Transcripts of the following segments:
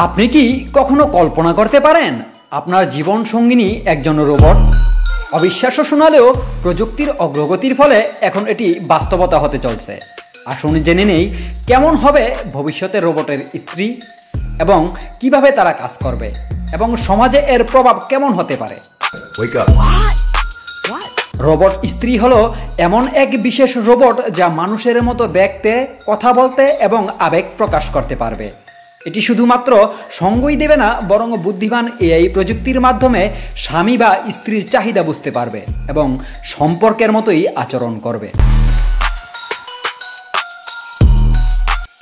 আপনি কি কখনো কল্পনা করতে পারেন আপনার জীবন সঙ্গিনী একজন রোবট? অবিশ্বাস্য শোনালেও প্রযুক্তির অগ্রগতির ফলে এখন এটি বাস্তবতা হতে চলছে। আসুন জেনে নেই কেমন হবে ভবিষ্যতে রোবটের স্ত্রী এবং কিভাবে তারা কাজ করবে এবং সমাজে এর প্রভাব কেমন হতে পারে। রোবট স্ত্রী হলো এমন এক বিশেষ রোবট যা মানুষের মতো দেখতে, কথা বলতে এবং আবেগ প্রকাশ করতে পারবে। এটি শুধুমাত্র সঙ্গই দেবে না, বরং বুদ্ধিমান এআই প্রযুক্তির মাধ্যমে স্বামী বা স্ত্রীর চাহিদা বুঝতে পারবে এবং সম্পর্কের মতোই আচরণ করবে।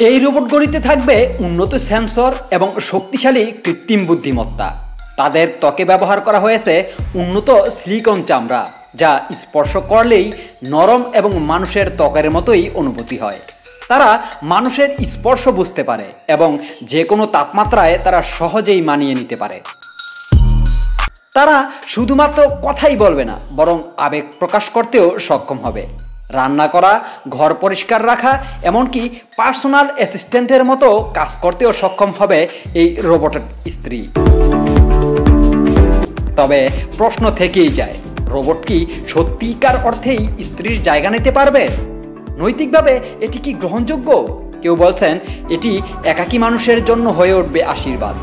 এই রোবটগুলিতে থাকবে উন্নত সেন্সর এবং শক্তিশালী কৃত্রিম বুদ্ধিমত্তা। তাদের ত্বকে ব্যবহার করা হয়েছে উন্নত সিলিকন চামড়া, যা স্পর্শ করলেই নরম এবং মানুষের ত্বকের মতোই অনুভূতি হয়। তারা মানুষের স্পর্শ বুঝতে পারে এবং যে কোনো তাপমাত্রায় তারা সহজেই মানিয়ে নিতে পারে। তারা শুধুমাত্র কথাই বলবে না, বরং আবেগ প্রকাশ করতেও সক্ষম হবে। রান্না করা, ঘর পরিষ্কার রাখা, এমনকি পার্সোনাল অ্যাসিস্ট্যান্টের মতো কাজ করতেও সক্ষম হবে এই রোবটের স্ত্রী। তবে প্রশ্ন থেকেই যায়, রোবট কি সত্যিকার অর্থেই স্ত্রীর জায়গা নিতে পারবে? নৈতিকভাবে এটি কি গ্রহণযোগ্য? কেউ বলছেন এটি একাকী মানুষের জন্য হয়ে উঠবে আশীর্বাদ।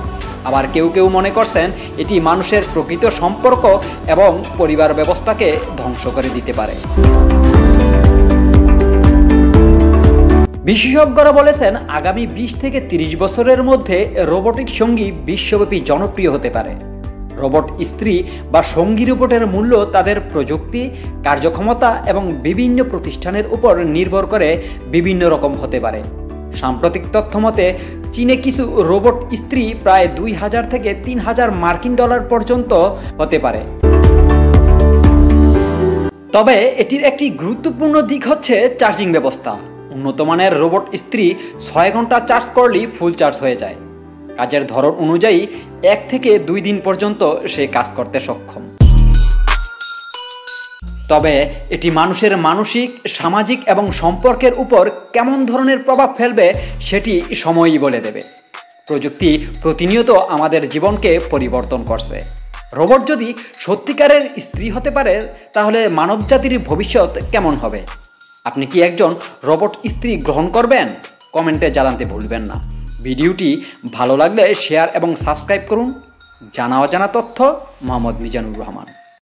আবার কেউ কেউ মনে করছেন এটি মানুষের প্রকৃত সম্পর্ক এবং পরিবার ব্যবস্থাকে ধ্বংস করে দিতে পারে। বিশেষজ্ঞরা বলেছেন আগামী 20 থেকে 30 বছরের মধ্যে রোবটিক সঙ্গী বিশ্বব্যাপী জনপ্রিয় হতে পারে। রোবট স্ত্রী বা সঙ্গী রোবটের মূল্য তাদের প্রযুক্তি, কার্যক্ষমতা এবং বিভিন্ন প্রতিষ্ঠানের উপর নির্ভর করে বিভিন্ন রকম হতে পারে। সাম্প্রতিক তথ্য মতে চীনে কিছু রোবট স্ত্রী প্রায় 2000 থেকে 3000 মার্কিন ডলার পর্যন্ত হতে পারে। তবে এটির একটি গুরুত্বপূর্ণ দিক হচ্ছে চার্জিং ব্যবস্থা। উন্নত মানের রোবট স্ত্রী 6 ঘন্টা চার্জ করলেই ফুল চার্জ হয়ে যায়। কাজের ধরন অনুযায়ী 1 থেকে 2 দিন পর্যন্ত সে কাজ করতে সক্ষম। তবে এটি মানুষের মানসিক, সামাজিক এবং সম্পর্কের উপর কেমন ধরনের প্রভাব ফেলবে সেটি সময়ই বলে দেবে। প্রযুক্তি প্রতিনিয়ত আমাদের জীবনকে পরিবর্তন করছে। রোবট যদি সত্যিকারের স্ত্রী হতে পারে, তাহলে মানবজাতির ভবিষ্যৎ কেমন হবে? আপনি কি একজন রোবট স্ত্রী গ্রহণ করবেন? কমেন্টে জানাতে ভুলবেন না। ভিডিওটি ভালো লাগলে শেয়ার এবং সাবস্ক্রাইব করুন। জানা অজানা তথ্য, মোহাম্মদ মিজানুর রহমান।